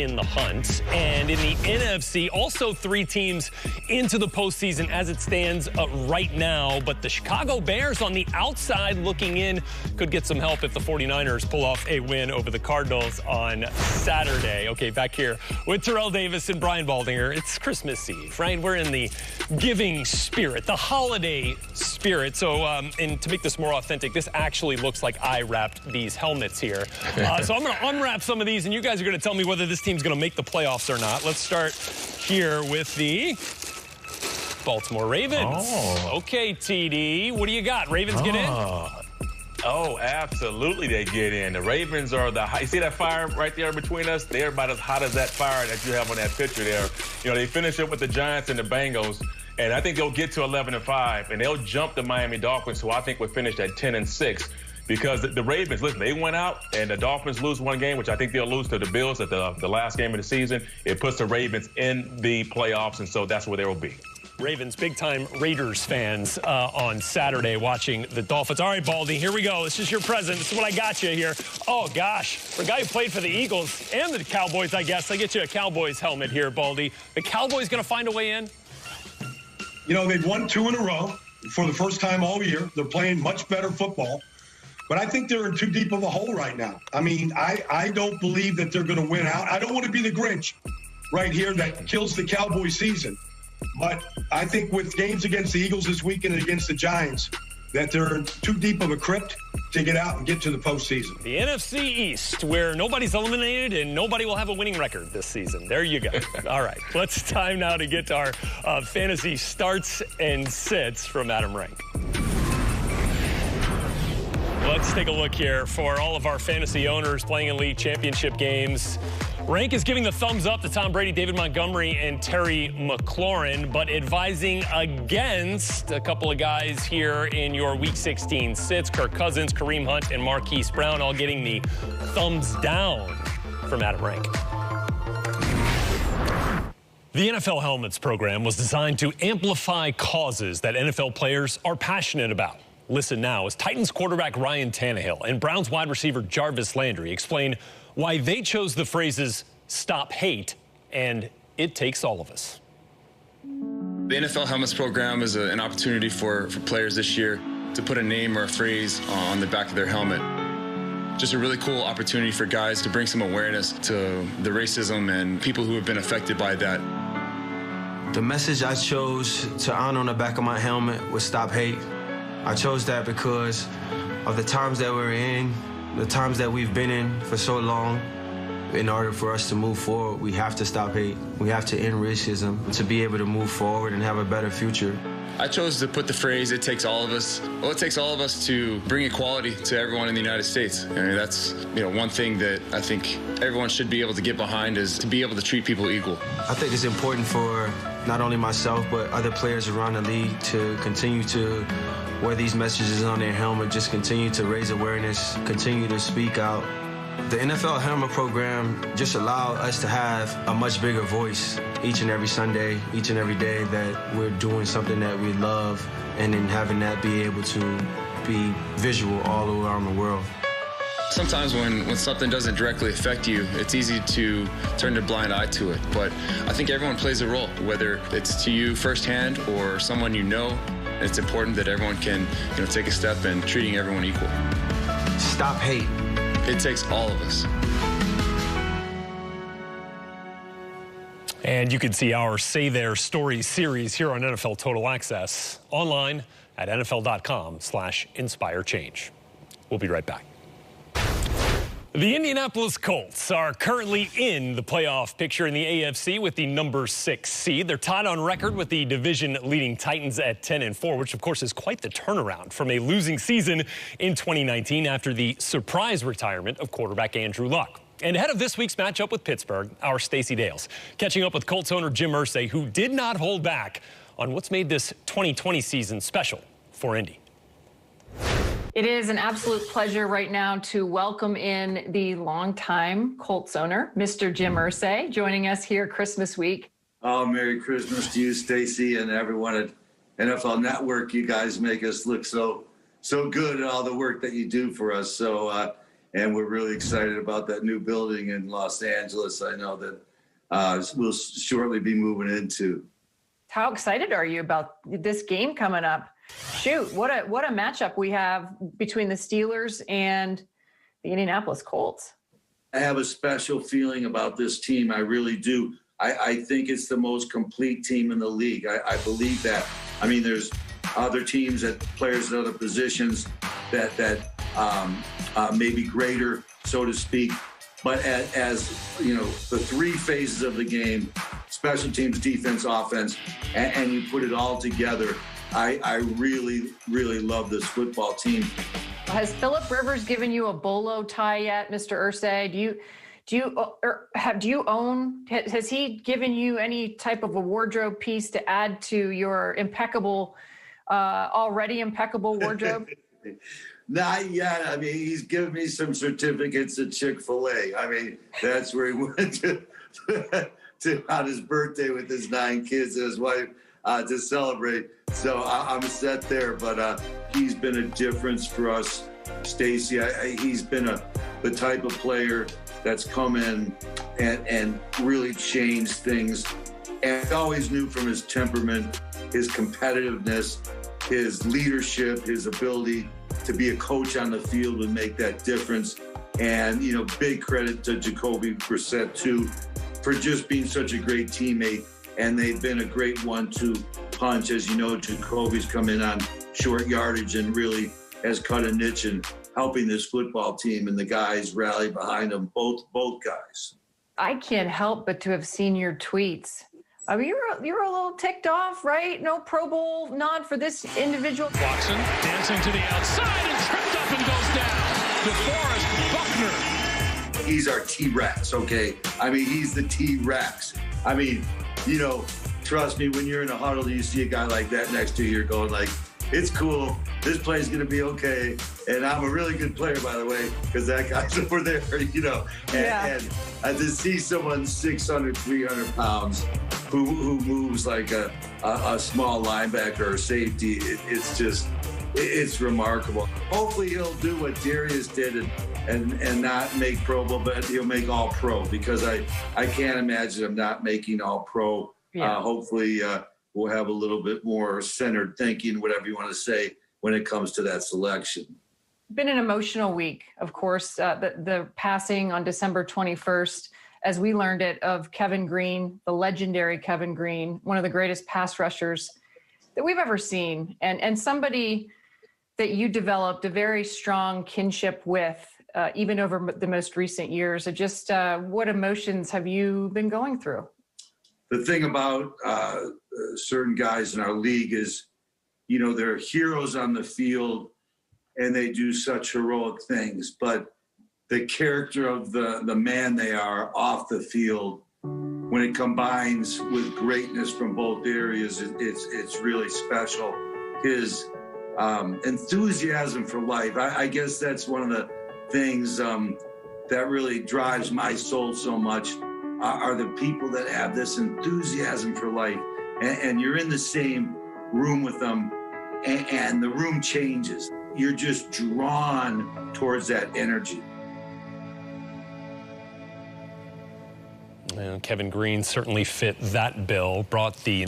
in the hunt. And in the NFC, also 3 teams into the postseason as it stands right now. But the Chicago Bears on the outside looking in could get some help if the 49ers pull off a win over the Cardinals on Saturday. Okay, back here with Terrell Davis and Brian Baldinger. It's Christmas Eve, right? We're in the giving spirit, the holiday spirit. So, and to make this more authentic, this actually looks like I wrapped these helmets here. So I'm going to unwrap some of these, and you guys are going to tell me whether this team's going to make the playoffs or not. Let's start here with the Baltimore Ravens. Oh. Okay, TD, what do you got? Ravens get in? Oh, absolutely they get in. The Ravens are you see that fire right there between us? They're about as hot as that fire that you have on that picture there. You know, they finish up with the Giants and the Bengals, and I think they'll get to 11-5, and they'll jump the Miami Dolphins, who I think would finish at 10-6. Because the Ravens, listen, they went out and the Dolphins lose one game, which I think they'll lose to the Bills at the last game of the season. It puts the Ravens in the playoffs, and so that's where they will be. Ravens, big-time Raiders fans on Saturday watching the Dolphins. All right, Baldy, here we go. This is your present. This is what I got you here. Oh, gosh. For a guy who played for the Eagles and the Cowboys, I guess, I get you a Cowboys helmet here, Baldy. The Cowboys going to find a way in? You know, they've won 2 in a row for the first time all year. They're playing much better football. But I think they're in too deep of a hole right now. I mean, I don't believe that they're going to win out. I don't want to be the Grinch right here that kills the Cowboy season. But I think with games against the Eagles this weekend and against the Giants, that they're in too deep of a crypt to get out and get to the postseason. The NFC East, where nobody's eliminated and nobody will have a winning record this season. There you go. All right, it's time now to get to our fantasy starts and sits from Adam Rank. Let's take a look here for all of our fantasy owners playing in league championship games. Rank is giving the thumbs up to Tom Brady, David Montgomery, and Terry McLaurin, but advising against a couple of guys here in your Week 16 sits. Kirk Cousins, Kareem Hunt, and Marquise Brown all getting the thumbs down from Adam Rank. The NFL Helmets program was designed to amplify causes that NFL players are passionate about. Listen now as Titans quarterback Ryan Tannehill and Browns wide receiver Jarvis Landry explain why they chose the phrases "Stop Hate" and "It Takes All of Us." The NFL Helmets program is an opportunity for players this year to put a name or a phrase on the back of their helmet. Just a really cool opportunity for guys to bring some awareness to the racism and people who have been affected by that. The message I chose to honor on the back of my helmet was "Stop Hate." I chose that because of the times that we're in, the times that we've been in for so long. In order for us to move forward, we have to stop hate. We have to end racism to be able to move forward and have a better future. I chose to put the phrase, "It takes all of us." Well, it takes all of us to bring equality to everyone in the United States. I mean, that's one thing that I think everyone should be able to get behind is to be able to treat people equal. I think it's important for not only myself, but other players around the league to continue to wear these messages on their helmet, just continue to raise awareness, continue to speak out. The NFL Helmet program just allowed us to have a much bigger voice each and every Sunday, each and every day, that we're doing something that we love, and then having that be able to be visual all around the world. Sometimes when something doesn't directly affect you, it's easy to turn a blind eye to it. But I think everyone plays a role, whether it's to you firsthand or someone you know. It's important that everyone can take a step in treating everyone equal. Stop hate. It takes all of us. And you can see our Say Their Stories series here on NFL Total Access online at NFL.com/InspireChange. We'll be right back. The Indianapolis Colts are currently in the playoff picture in the AFC with the number 6 seed. They're tied on record with the division-leading Titans at 10-4, which, of course, is quite the turnaround from a losing season in 2019 after the surprise retirement of quarterback Andrew Luck. And ahead of this week's matchup with Pittsburgh, our Stacey Dales catching up with Colts owner Jim Irsay, who did not hold back on what's made this 2020 season special for Indy. It is an absolute pleasure right now to welcome in the longtime Colts owner, Mr. Jim Irsay, joining us here Christmas week. Oh, Merry Christmas to you, Stacey, and everyone at NFL Network. You guys make us look so good at all the work that you do for us. So and we're really excited about that new building in Los Angeles. I know that we'll shortly be moving into. How excited are you about this game coming up? Shoot, what a matchup we have between the Steelers and the Indianapolis Colts. I have a special feeling about this team. I really do. I think it's the most complete team in the league. I believe that. I mean, there's other teams that players at other positions that may be greater, so to speak. But as you know, the three phases of the game, special teams, defense, offense, and you put it all together, I really, really love this football team. Has Phillip Rivers given you a bolo tie yet, Mr. Irsay? Has he given you any type of a wardrobe piece to add to your already impeccable wardrobe? Not yet. I mean, he's given me some certificates at Chick-fil-A. I mean, that's where he went to on his birthday with his 9 kids and his wife to celebrate. So I'm set there, but he's been a difference for us, Stacey. He's been the type of player that's come in and really changed things. And I always knew from his temperament, his competitiveness, his leadership, his ability to be a coach on the field would make that difference. And, you know, big credit to Jacoby Brissett, too, for just being such a great teammate. And they've been a great 1-2 punch. As you know, Jacoby's come in on short yardage and really has cut a niche in helping this football team, and the guys rally behind him, both guys. I can't help but to have seen your tweets. I mean, you're a little ticked off, right? No Pro Bowl nod for this individual. Watson dancing to the outside and tripped up and goes down. DeForest Buckner. He's our T-Rex, okay? I mean, he's the T-Rex. I mean, you know, trust me, when you're in a huddle and you see a guy like that next to you, you're going like, it's cool. This play's going to be okay. And I'm a really good player, by the way, because that guy's over there, you know. And to see someone 600, 300 pounds who moves like a small linebacker or safety, it's remarkable. Hopefully he'll do what Darius did and not make Pro Bowl, but he'll make All Pro, because I can't imagine him not making All Pro. Yeah. Hopefully we'll have a little bit more centered thinking, whatever you want to say, when it comes to that selection. Been an emotional week, of course, the passing on December 21st, as we learned it, of Kevin Green, the legendary Kevin Green, one of the greatest pass rushers that we've ever seen, and somebody that you developed a very strong kinship with, even over the most recent years. Just what emotions have you been going through? The thing about certain guys in our league is, you know, they're heroes on the field and they do such heroic things, but the character of the man they are off the field, when it combines with greatness from both areas, it's really special. His enthusiasm for life, I guess that's one of the things that really drives my soul so much, are the people that have this enthusiasm for life. And you're in the same room with them, and the room changes. You're just drawn towards that energy. Kevin Green certainly fit that bill, brought the